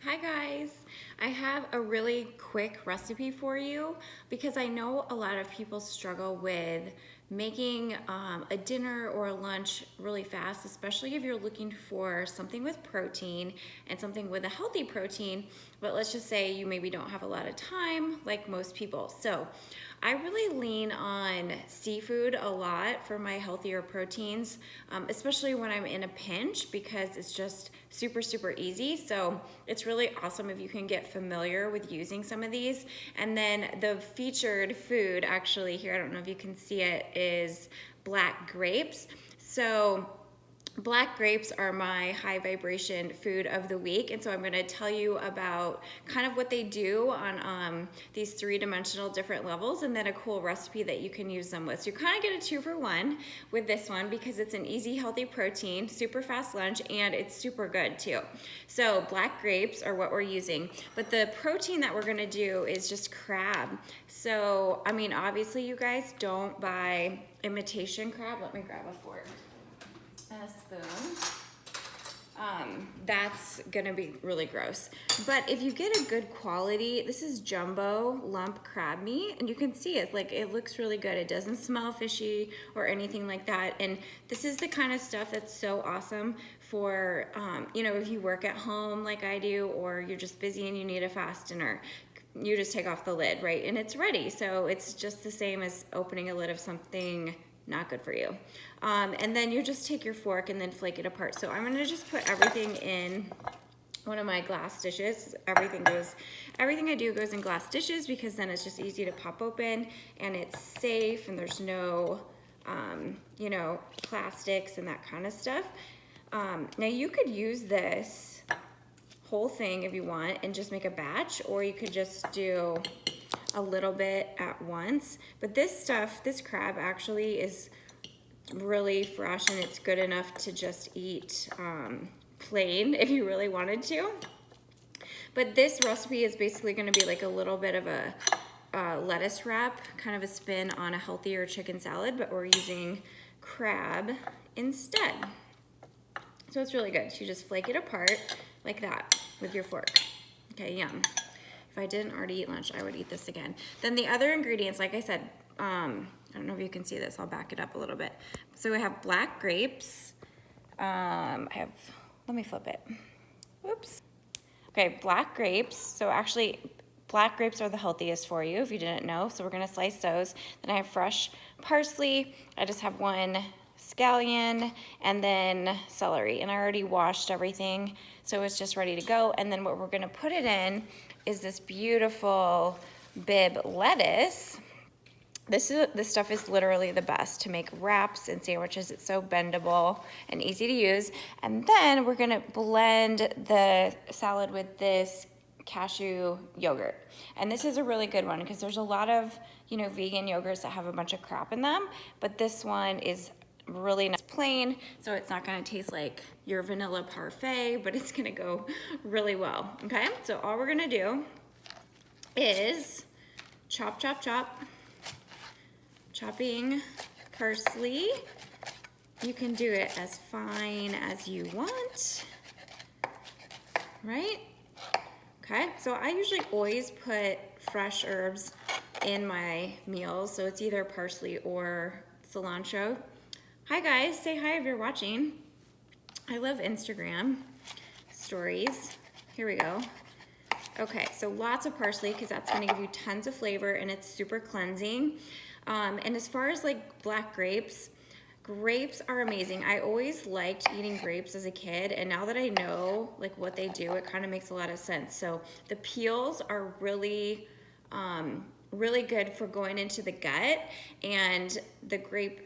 Hi guys, I have a really quick recipe for you because I know a lot of people struggle with making a dinner or a lunch really fast, especially if you're looking for something with protein and something with a healthy protein, but let's just say you maybe don't have a lot of time like most people. So I really lean on seafood a lot for my healthier proteins, especially when I'm in a pinch because it's just super easy. So it's really awesome if you can get familiar with using some of these. And then the featured food actually here, I don't know if you can see it, is black grapes. So black grapes are my high vibration food of the week, and so I'm going to tell you about kind of what they do on these three-dimensional different levels, and then a cool recipe that you can use them with. So you kind of get a 2-for-1 with this one because it's an easy, healthy protein, super fast lunch, and it's super good too. So black grapes are what we're using, but the protein that we're going to do is just crab. So I mean, obviously you guys don't buy imitation crab. Let me grab a fork and a spoon. That's gonna be really gross. But if you get a good quality, this is jumbo lump crab meat, and you can see it, like it looks really good. It doesn't smell fishy or anything like that. And this is the kind of stuff that's so awesome for, you know, if you work at home like I do, or you're just busy and you need a fast dinner. You just take off the lid, right? And it's ready. So it's just the same as opening a lid of something not good for you. And then you just take your fork and then flake it apart. So I'm gonna just put everything in one of my glass dishes. Everything I do goes in glass dishes because then it's just easy to pop open and it's safe and there's no, you know, plastics and that kind of stuff. Now you could use this whole thing if you want and just make a batch, or you could just do a little bit at once. But this stuff, this crab actually is really fresh and it's good enough to just eat plain if you really wanted to. But this recipe is basically going to be like a little bit of a lettuce wrap, kind of a spin on a healthier chicken salad, but we're using crab instead. So it's really good. So you just flake it apart like that with your fork. Okay, yum. If I didn't already eat lunch, I would eat this again. Then the other ingredients, like I said, I don't know if you can see this. I'll back it up a little bit. So we have black grapes. Let me flip it. Whoops. Okay, black grapes. So actually, black grapes are the healthiest for you if you didn't know. So we're gonna slice those. Then I have fresh parsley. I just have one scallion and then celery. And I already washed everything, so it's just ready to go. And then what we're gonna put it in is this beautiful Bib lettuce. This stuff is literally the best to make wraps and sandwiches. It's so bendable and easy to use. And then we're gonna blend the salad with this cashew yogurt. And this is a really good one because there's a lot of, you know, vegan yogurts that have a bunch of crap in them, but this one is really nice plain, so it's not gonna taste like your vanilla parfait, but it's gonna go really well, okay? So all we're gonna do is chop, chopping parsley. You can do it as fine as you want, right? Okay, so I usually always put fresh herbs in my meals, so it's either parsley or cilantro. Hi guys, say hi if you're watching. I love Instagram stories. Here we go. Okay, so lots of parsley because that's gonna give you tons of flavor and it's super cleansing. And as far as like black grapes, grapes are amazing. I always liked eating grapes as a kid, and now that I know like what they do, it kind of makes a lot of sense. So the peels are really good for going into the gut, and the grape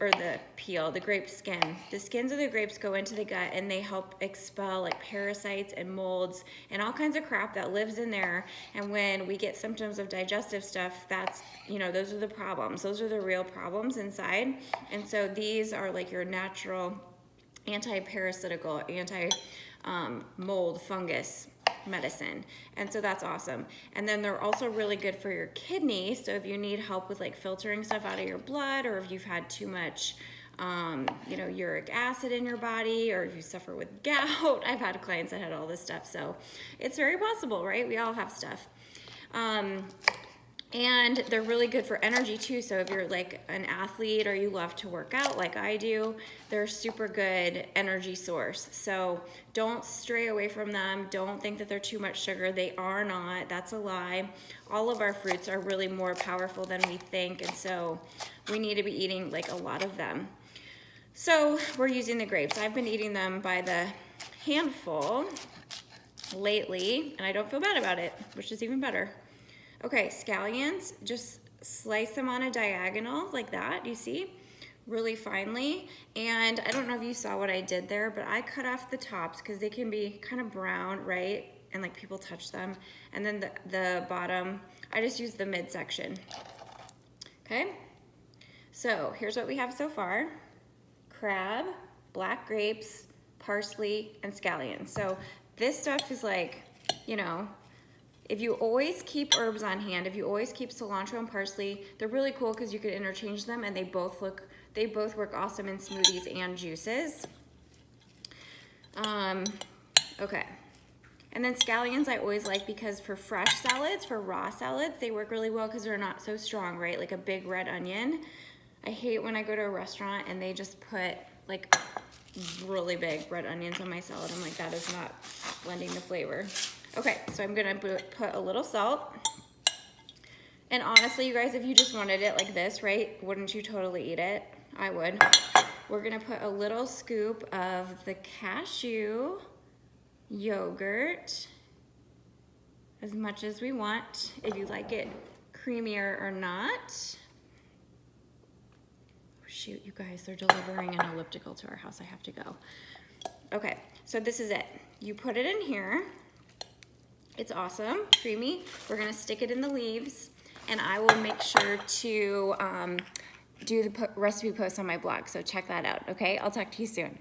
skin. The skins of the grapes go into the gut and they help expel like parasites and molds and all kinds of crap that lives in there. And when we get symptoms of digestive stuff, that's, you know, those are the problems. Those are the real problems inside. And so these are like your natural anti-parasitical, anti-mold, fungus medicine, and so that's awesome. And then they're also really good for your kidneys, so if you need help with like filtering stuff out of your blood, or if you've had too much you know, uric acid in your body, or if you suffer with gout. I've had clients that had all this stuff, so it's very possible, right? We all have stuff. And they're really good for energy too. So if you're like an athlete or you love to work out like I do, they're a super good energy source. So don't stray away from them. Don't think that they're too much sugar. They are not. That's a lie. All of our fruits are really more powerful than we think. And so we need to be eating like a lot of them. So we're using the grapes. I've been eating them by the handful lately, and I don't feel bad about it, which is even better. Okay, scallions, just slice them on a diagonal like that, you see? Really finely. And I don't know if you saw what I did there, but I cut off the tops because they can be kind of brown, right? And like people touch them. And then the bottom, I just used the midsection. Okay? So here's what we have so far. Crab, black grapes, parsley, and scallions. So this stuff is like, you know, if you always keep herbs on hand, if you always keep cilantro and parsley, they're really cool because you could interchange them and they both work awesome in smoothies and juices. Okay. And then scallions I always like because for fresh salads, for raw salads, they work really well because they're not so strong, right? Like a big red onion. I hate when I go to a restaurant and they just put like really big red onions on my salad. I'm like, that is not blending the flavor. Okay, so I'm gonna put a little salt. And honestly, you guys, if you just wanted it like this, right, wouldn't you totally eat it? I would. We're gonna put a little scoop of the cashew yogurt, as much as we want, if you like it creamier or not. Shoot, you guys, they're delivering an elliptical to our house. I have to go. Okay, so this is it. You put it in here. It's awesome, creamy. We're gonna stick it in the leaves, and I will make sure to do the recipe post on my blog, so check that out, okay? I'll talk to you soon.